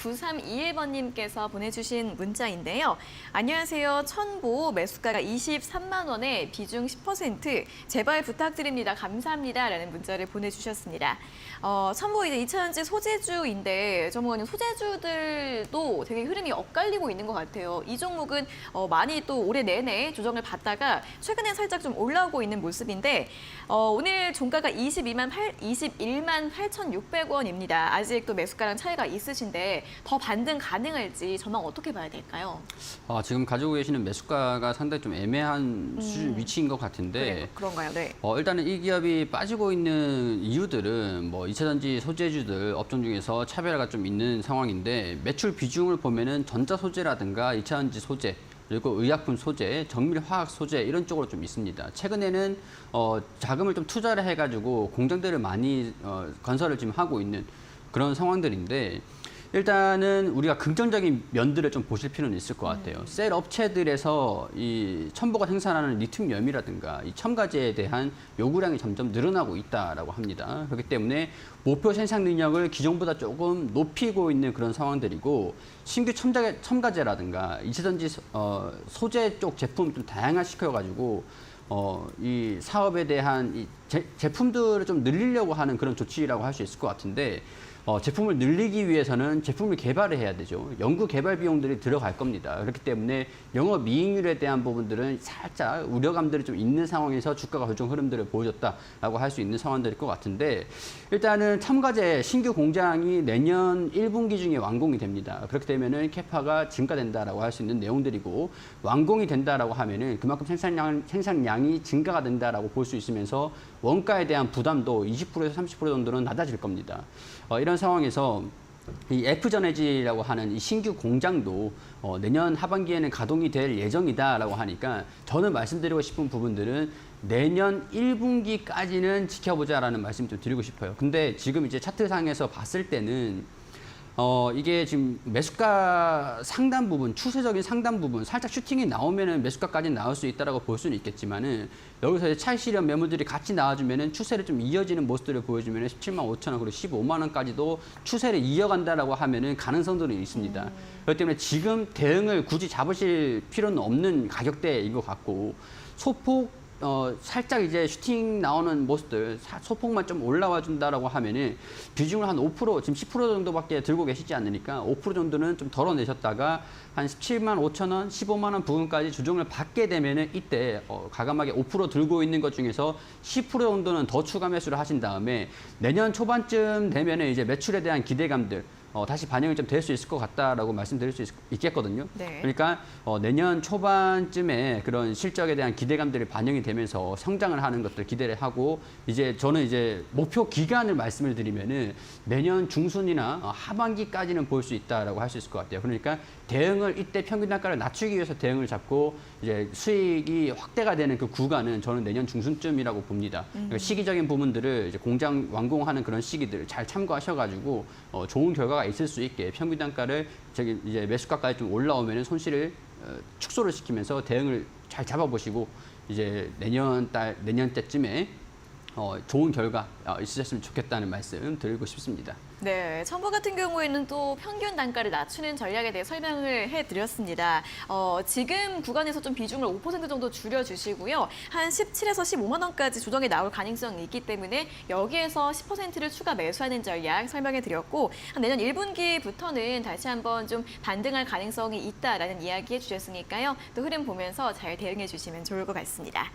9321번님께서 보내주신 문자인데요. 안녕하세요. 첨보 매수가가 23만 원에 비중 10% 제발 부탁드립니다. 감사합니다. 라는 문자를 보내주셨습니다. 첨보 이제 2차전지 소재주인데 전문가님 소재주들도 되게 흐름이 엇갈리고 있는 것 같아요. 이 종목은 많이 또 올해 내내 조정을 받다가 최근에 살짝 좀 올라오고 있는 모습인데 오늘 종가가 21만 8,600원입니다. 아직 또 매수가랑 차이가 있으신데 더 반등 가능할지 전망 어떻게 봐야 될까요? 지금 가지고 계시는 매수가가 상당히 좀 애매한 위치인 것 같은데 그래요. 그런가요? 네. 일단은 이 기업이 빠지고 있는 이유들은 뭐 2차전지 소재주들 업종 중에서 차별화가 좀 있는 상황인데 매출 비중을 보면은 전자 소재라든가 2차전지 소재 그리고 의약품 소재, 정밀화학 소재 이런 쪽으로 좀 있습니다. 최근에는 자금을 좀 투자를 해가지고 공장들을 많이 건설을 지금 하고 있는 그런 상황들인데 일단은 우리가 긍정적인 면들을 좀 보실 필요는 있을 것 같아요. 셀 업체들에서 이 첨보가 생산하는 리튬염이라든가 이 첨가제에 대한 요구량이 점점 늘어나고 있다라고 합니다. 그렇기 때문에 목표 생산 능력을 기존보다 조금 높이고 있는 그런 상황들이고 신규 첨가제라든가 이차전지 소재 쪽 제품 좀 다양화시켜가지고 이 사업에 대한 이 제품들을 좀 늘리려고 하는 그런 조치라고 할 수 있을 것 같은데 제품을 늘리기 위해서는 제품을 개발을 해야 되죠. 연구 개발 비용들이 들어갈 겁니다. 그렇기 때문에 영업이익률에 대한 부분들은 살짝 우려감들이 좀 있는 상황에서 주가가 조정 흐름들을 보여줬다라고 할 수 있는 상황들일 것 같은데 일단은 첨가제 신규 공장이 내년 1분기 중에 완공이 됩니다. 그렇게 되면은 캐파가 증가된다라고 할 수 있는 내용들이고 완공이 된다라고 하면은 그만큼 생산량이 증가가 된다라고 볼 수 있으면서 원가에 대한 부담도 20%에서 30% 정도는 낮아질 겁니다. 이런 상황에서 이 F전해지라고 하는 이 신규 공장도 내년 하반기에는 가동이 될 예정이다라고 하니까 저는 말씀드리고 싶은 부분들은 내년 1분기까지는 지켜보자라는 말씀 좀 드리고 싶어요. 근데 지금 이제 차트상에서 봤을 때는 이게 지금 매수가 상단 부분, 추세적인 상단 부분, 살짝 슈팅이 나오면은 매수가까지 나올 수 있다라고 볼 수는 있겠지만은 여기서 차익실현 매물들이 같이 나와주면은 추세를 좀 이어지는 모습들을 보여주면은 17만 5천 원 그리고 15만 원까지도 추세를 이어간다라고 하면은 가능성들은 있습니다. 그렇기 때문에 지금 대응을 굳이 잡으실 필요는 없는 가격대인 것 같고 소폭 살짝 이제 슈팅 나오는 모습들 소폭만 좀 올라와 준다라고 하면은 비중을 한 5% 지금 10% 정도밖에 들고 계시지 않으니까 5% 정도는 좀 덜어내셨다가 한 17만 5천 원, 15만 원 부분까지 조정을 받게 되면은 이때 과감하게 5% 들고 있는 것 중에서 10% 정도는 더 추가 매수를 하신 다음에 내년 초반쯤 되면은 이제 매출에 대한 기대감들 다시 반영이 좀 될 수 있을 것 같다라고 말씀드릴 수 있겠거든요. 네. 그러니까 내년 초반쯤에 그런 실적에 대한 기대감들이 반영이 되면서 성장을 하는 것들 기대를 하고 이제 저는 이제 목표 기간을 말씀을 드리면은 내년 중순이나 하반기까지는 볼 수 있다라고 할 수 있을 것 같아요. 그러니까 대응을 이때 평균 단가를 낮추기 위해서 대응을 잡고 이제 수익이 확대가 되는 그 구간은 저는 내년 중순쯤이라고 봅니다. 그러니까 시기적인 부분들을 이제 공장 완공하는 그런 시기들 잘 참고하셔가지고 좋은 결과가 있을 수 있게 평균 단가를 이제 매수가까지 좀 올라오면은 손실을 축소를 시키면서 대응을 잘 잡아보시고 이제 내년 때쯤에 좋은 결과 있으셨으면 좋겠다는 말씀 드리고 싶습니다. 네, 첨보 같은 경우에는 또 평균 단가를 낮추는 전략에 대해 설명을 해드렸습니다. 지금 구간에서 좀 비중을 5% 정도 줄여주시고요. 한 17에서 15만 원까지 조정이 나올 가능성이 있기 때문에 여기에서 10%를 추가 매수하는 전략 설명해드렸고 내년 1분기부터는 다시 한번 좀 반등할 가능성이 있다라는 이야기 해주셨으니까요. 또 흐름 보면서 잘 대응해 주시면 좋을 것 같습니다.